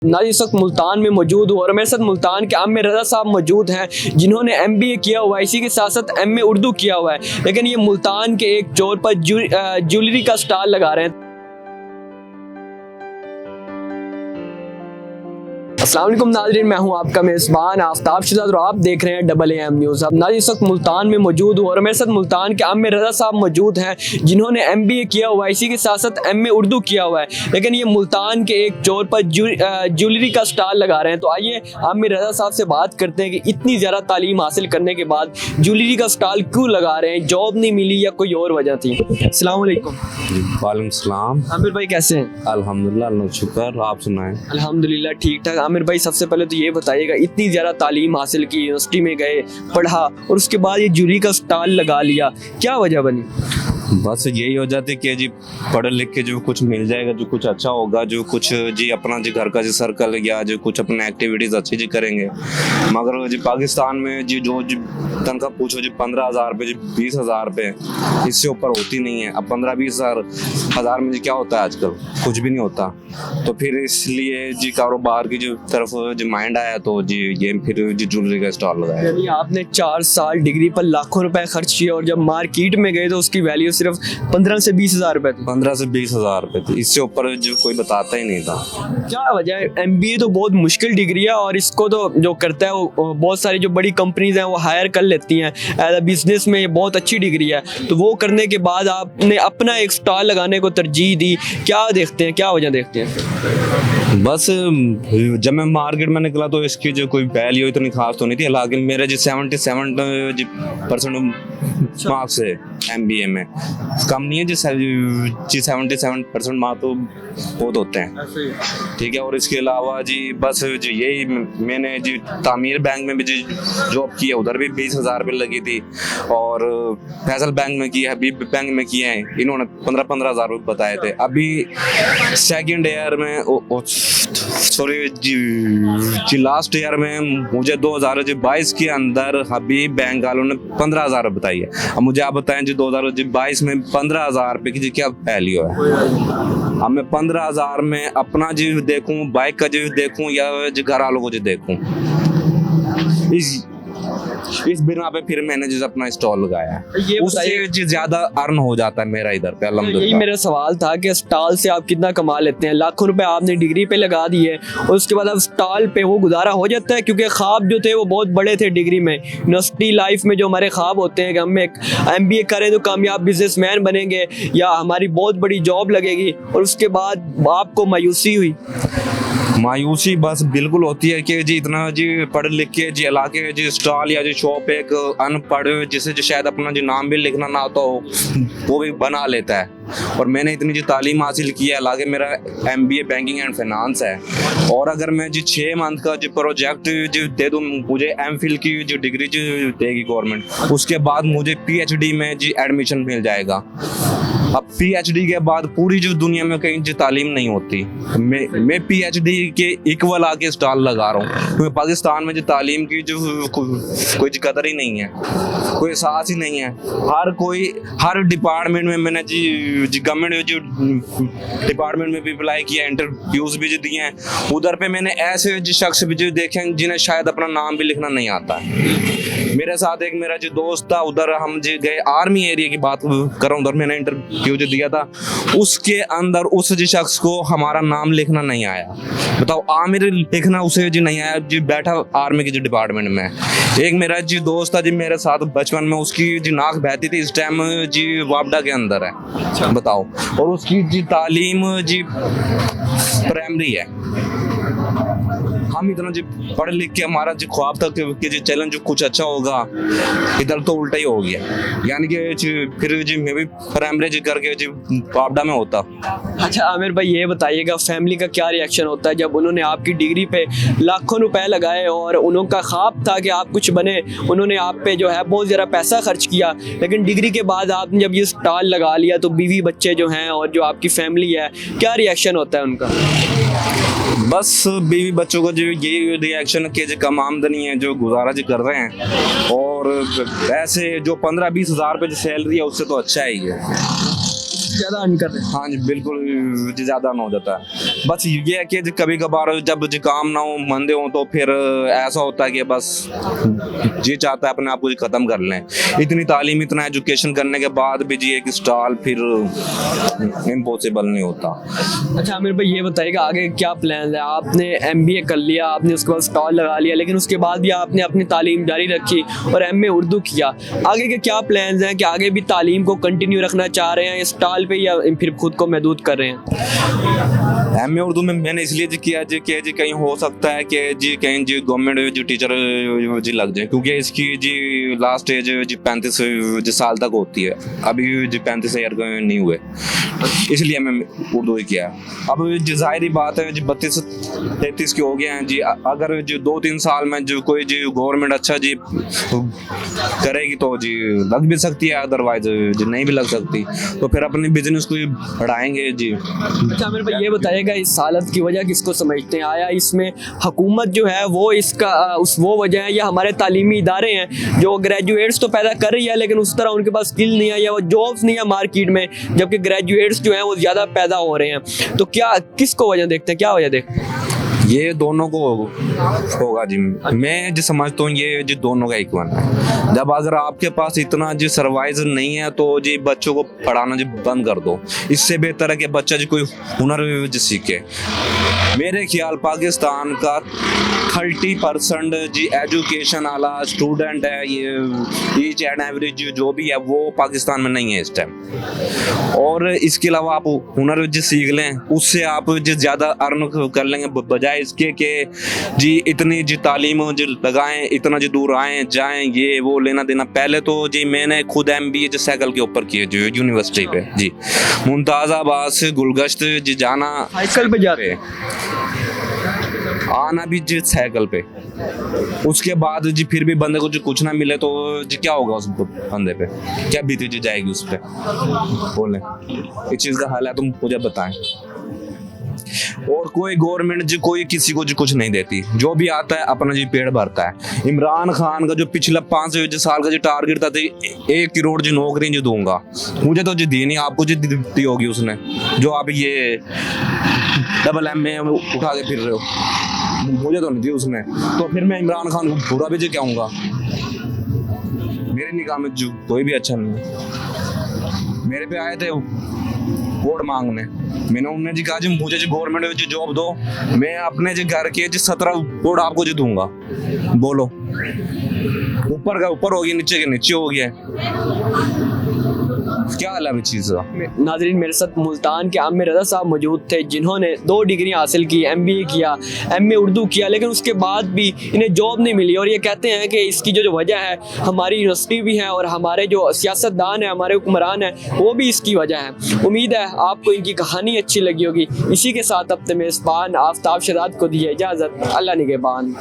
नाज़ इस वक्त मुल्तान में मौजूद हूँ और मेरे साथ मुल्तान के आमिर रज़ा साहब मौजूद हैं जिन्होंने MBA किया हुआ है, इसी के साथ साथ MA उर्दू किया हुआ है, लेकिन ये मुल्तान के एक चौर पर ज्वेलरी का स्टॉल लगा रहे हैं। अस्सलाम वालेकुम नाज़रीन, मैं हूं आपका मेज़बान आफ्ताब शहजाद और आप देख रहे हैं AAM न्यूज़। अब नाज़रीन इस वक्त मुल्तान में मौजूद हूँ और मेरे साथ मुल्तान के आमिर रज़ा साहब मौजूद हैं जिन्होंने MBA किया हुआ है, इसी के साथ साथ MA उर्दू किया हुआ है, लेकिन ये मुल्तान के एक चौर पर ज्वेलरी का स्टॉल लगा रहे हैं। तो आइए आमिर रज़ा साहब से बात करते हैं कि इतनी ज़्यादा तालीम हासिल करने के बाद ज्वेलरी का स्टॉल क्यों लगा रहे हैं, जॉब नहीं मिली या कोई और वजह थी। अस्सलाम वालेकुम। वालेकुम सलाम। आमिर भाई कैसे हैं? अल्हम्दुलिल्लाह, अल्लाह शुक्र, आप सुनाएं। अल्हम्दुलिल्लाह ठीक ठाक। आमिर भाई सबसे पहले तो ये बताइएगा, इतनी ज़्यादा तालीम हासिल की, यूनिवर्सिटी में गए, पढ़ा और उसके बाद ये ज्वेलरी का स्टॉल लगा लिया, क्या वजह बनी? बस यही हो जाती कि जी पढ़ लिख के जो कुछ मिल जाएगा, जो कुछ अच्छा होगा, जो कुछ जी अपना जी घर का जी सर्कल या जो कुछ अपने एक्टिविटीज़ अच्छी जी करेंगे। मगर जी पाकिस्तान में जी जो जी तनख्वाह पूछो जी 15,000 रुपये, जी 20,000 रुपये, इससे ऊपर होती नहीं है। अब 15-20 हज़ार में जी क्या होता है आजकल? कुछ भी नहीं होता। तो फिर इसलिए जी कारोबार की जो तरफ जी माइंड आया तो जी ये फिर जी ज्वेलरी का स्टॉल लगाया। यानी आपने 4 साल डिग्री पर लाखों रुपए खर्च किए और जब मार्केट में गए तो उसकी वैल्यू सिर्फ 15 से 20 हज़ार रुपए थी। 15 से 20 हज़ार रुपये थी, इससे ऊपर जो कोई बताता ही नहीं था। क्या वजह है? MBA तो बहुत मुश्किल डिग्री है और इसको तो जो करता है वो बहुत सारी जो बड़ी कंपनीज हैं वो हायर कर लेती हैं एज अ बिजनेस में। ये बहुत अच्छी डिग्री है, तो वो करने के बाद आपने अपना एक स्टॉल लगाने को तरजीह दी, क्या देखते हैं, क्या वजह देखते हैं? बस जब मैं मार्केट में निकला तो इसकी जो कोई वैल्यू इतनी खास तो नहीं थी। हालांकि मेरे जो 77% मार्क्स है MBA में, कम नहीं है जी 77% मार्क्स तो बहुत होते हैं, ठीक है। और इसके अलावा जी बस जी यही मैंने जी तामीर बैंक में भी जी जॉब की है, उधर भी 20,000 रुपये लगी थी। और फैसल बैंक में की है, हबीब बैंक में किए हैं, इन्होंने 15-15 हज़ार रुपये बताए थे। अभी सेकेंड ईयर में सॉरी जी लास्ट ईयर में मुझे 2022 के अंदर हबीब बैंक वालों ने 15,000 रुपये बताई है। अब मुझे आप बताएं जी 2022 में 15,000 रुपये की जी क्या वैल्यू है? अब मैं 15,000 में अपना जी देखूं, बाइक का जी देखूं या जी घर वालों को जी देखूं, इस बिना पे फिर मैंने जो अपना स्टॉल लगाया है, ये उससे जी ज्यादा अर्न हो जाता है मेरा इधर पे। यही अल्हम्दुलिल्लाह। मेरा सवाल था कि स्टॉल से आप कितना कमा लेते हैं? लाखों रुपए आपने डिग्री पे लगा दिए और उसके बाद अब स्टॉल पे वो गुजारा हो जाता है? क्योंकि ख्वाब जो थे वो बहुत बड़े थे डिग्री में, यूनिवर्सिटी लाइफ में जो हमारे ख्वाब होते हैं कि हम एक MBA करें तो कामयाब बिजनेसमैन बनेंगे या हमारी बहुत बड़ी जॉब लगेगी, और उसके बाद आपको मायूसी हुई। मायूसी बस बिल्कुल होती है कि जी इतना जी पढ़ लिख के जी इलाके जी स्टॉल या जी शॉप एक अनपढ़ जिसे जो शायद अपना जी नाम भी लिखना ना आता हो वो भी बना लेता है। और मैंने इतनी जी तालीम हासिल की है, हालांकि मेरा MBA बैंकिंग एंड फाइनेंस है, और अगर मैं जी 6 मंथ का जी प्रोजेक्ट जी दे दूँ, मुझे MPhil की जो डिग्री जी देगी गवर्नमेंट, उसके बाद मुझे PhD में जी एडमिशन मिल जाएगा। अब PhD के बाद पूरी जो दुनिया में कहीं जी तालीम नहीं होती, मैं PhD के इक्वल आके स्टॉल लगा रहा हूँ, क्योंकि पाकिस्तान में जो तालीम की जो कोई कदर ही नहीं है, कोई एहसास ही नहीं है। हर डिपार्टमेंट में मैंने जी गवर्नमेंट जो डिपार्टमेंट में भी अप्लाई किया, इंटरव्यूज भी जो दिए हैं, उधर पे मैंने ऐसे जो शख्स भी जो देखे हैं जिन्हें शायद अपना नाम भी लिखना नहीं आता है। मेरे साथ एक मेरा जो दोस्त था, उधर हम जो गए आर्मी एरिया की बात कर रहा हूँ, उधर मैंने इंटरव्यू जो दिया था, उसके अंदर उस जी शख्स को हमारा नाम लिखना नहीं आया। बताओ, आमिर लिखना उसे जी नहीं आया, जी बैठा आर्मी के जी डिपार्टमेंट में। एक मेरा जी दोस्त था जी मेरे साथ बचपन में, उसकी जी नाक बहती थी, इस टाइम जी वापडा के अंदर है, बताओ, और उसकी जी तालीम जी प्राइमरी है। हम इतना जी पढ़ लिख के हमारा जो ख्वाब था कि जी चैलेंज जो कुछ अच्छा होगा, इधर तो उल्टा ही हो गया। यानी कि फिर जी मैं भी प्राइमरी जी करके जी वापडा में होता। अच्छा आमिर भाई ये बताइएगा, फैमिली का क्या रिएक्शन होता है जब उन्होंने आपकी डिग्री पे लाखों रुपए लगाए और उनका ख्वाब था कि आप कुछ बने, उन्होंने आप पे जो है बहुत ज़्यादा पैसा खर्च किया, लेकिन डिग्री के बाद आपने जब ये स्टॉल लगा लिया तो बीवी बच्चे जो हैं और जो आपकी फैमिली है, क्या रिएक्शन होता है उनका? बस बीवी बच्चों का जो यही रिएक्शन कि जो कम आमदनी है, जो गुजारा जो कर रहे हैं, और ऐसे जो 15-20 हज़ार रुपये जो सैलरी है उससे तो अच्छा ही है, ज़्यादा अर्न कर रहे हैं। हाँ जी बिल्कुल ज़्यादा हो जाता है। बस ये है कि कभी कभार जब जी काम ना हो मंदे हो तो फिर ऐसा होता है कि बस जी चाहता है अपने आप को जी खत्म कर लें। इतनी तालीम इतना एजुकेशन करने के बाद भी जी एक स्टॉल फिर इम्पॉसिबल नहीं होता। अच्छा आमिर भाई ये बताइएगा आगे क्या प्लान है? आपने एमबीए कर लिया, आपने उसके बाद स्टॉल लगा लिया, लेकिन उसके बाद भी आपने अपनी तालीम जारी रखी और एमए उर्दू किया। आगे के क्या प्लान्स हैं कि आगे भी तालीम को कंटिन्यू रखना चाह रहे हैं स्टॉल पे या फिर खुद को महदूद कर रहे हैं? एमए उर्दू में मैंने इसलिए जी किया जी कि जी कहीं हो सकता है कि जी कहीं जी गवर्नमेंट जी टीचर जी लग जाए, क्योंकि इसकी जी लास्ट एज जी 35 साल तक होती है। अभी जी 35 ईयर नहीं हुए, इसलिए मैंने उर्दू ही किया। अब जी जाहिर बात है जी 32-33 के हो गए हैं जी। अगर जी 2-3 साल में जो कोई जी गवर्नमेंट अच्छा जी करेगी तो जी लग भी सकती है, अदरवाइज जी नहीं भी लग सकती, तो फिर अपने बिजनेस को ही बढ़ाएंगे जी। अच्छा आमिर भाई ये बताइएगा इस हालत की वजह किसको समझते हैं? आया इसमें हुकूमत जो है वो इसका वो वजह है या हमारे तालीमी इदारे हैं जो ग्रेजुएट्स तो पैदा कर रही है लेकिन उस तरह उनके पास स्किल नहीं है या वो जॉब्स नहीं है मार्केट में, जबकि ग्रेजुएट्स जो हैं वो ज़्यादा पैदा हो रहे हैं। तो क्या किसको वजह देखते हैं, क्या वजह देखते हैं? ये दोनों को होगा जी। मैं जो समझता हूँ ये जी दोनों का इक्वल है। जब अगर आपके पास इतना जी सर्वाइजर नहीं है तो जी बच्चों को पढ़ाना जी बंद कर दो। इससे बेहतर है कि बच्चा जी कोई हुनर जी सीखे। मेरे ख्याल पाकिस्तान का 30% जी एजुकेशन वाला स्टूडेंट है, ये ईच एंड एवरेज जो भी है वो पाकिस्तान में नहीं है इस टाइम। और इसके अलावा आप हुनर जी सीख लें, उससे आप जी ज़्यादा अर्न कर लेंगे, बजाय इसके कि जी इतनी जी तालीम जी लगाएं, इतना जी दूर आएँ जाएं, ये वो लेना देना। पहले तो जी मैंने खुद MBA जी साइकिल के ऊपर किए जो यूनिवर्सिटी पे जी, मुमताज़ाबाद से गुलगश्त जी जाना साइकिल पे जाते आना भी जी साइकिल पे। उसके बाद जी फिर भी बंदे को जो कुछ ना मिले तो जी क्या होगा उस बंदे पे, क्या बीती जी जाएगी उस पे? बोले इस चीज़ का हाल है, तुम मुझे बताएं। और कोई गवर्नमेंट जी कोई किसी को जी कुछ नहीं देती, जो भी आता है अपना जी पेड़ भरता है। इमरान खान का जो पिछला 5 साल का जो टारगेट था 1 करोड़ जी नौकरी जी दूंगा, मुझे तो जी दी नहीं, आपको जी दी होगी उसने, जो आप ये डबल MA उठा के फिर रहे हो, मुझे तो नहीं दी उसने। तो फिर मैं इमरान खान को बुरा भी जी कहूँगा? मेरे निगाह में जो कोई भी अच्छा नहीं है। मेरे पे आए थे वोट मांगने, मैंने उन्हें जी कहा जी मुझे जी गवर्नमेंट जी जॉब दो, मैं अपने जी घर के जी 17 वोट आपको जी दूंगा। बोलो ऊपर का ऊपर हो गया, नीचे के नीचे हो गया, क्या अलग चीज़ है? नाज़रीन मेरे साथ मुल्तान के आमिर रज़ा साहब मौजूद थे जिन्होंने 2 डिग्री हासिल की, MBA किया, MA उर्दू किया, लेकिन उसके बाद भी इन्हें जॉब नहीं मिली। और ये कहते हैं कि इसकी जो वजह है हमारी यूनिवर्सिटी भी है और हमारे जो सियासतदान हैं, हमारे हुक्मरान हैं, वो भी इसकी वजह है। उम्मीद है आपको इनकी कहानी अच्छी लगी होगी। इसी के साथ अपने मेज़बान आफ्ताब शहजाद को दी इजाज़त। अल्लाह निगहबान।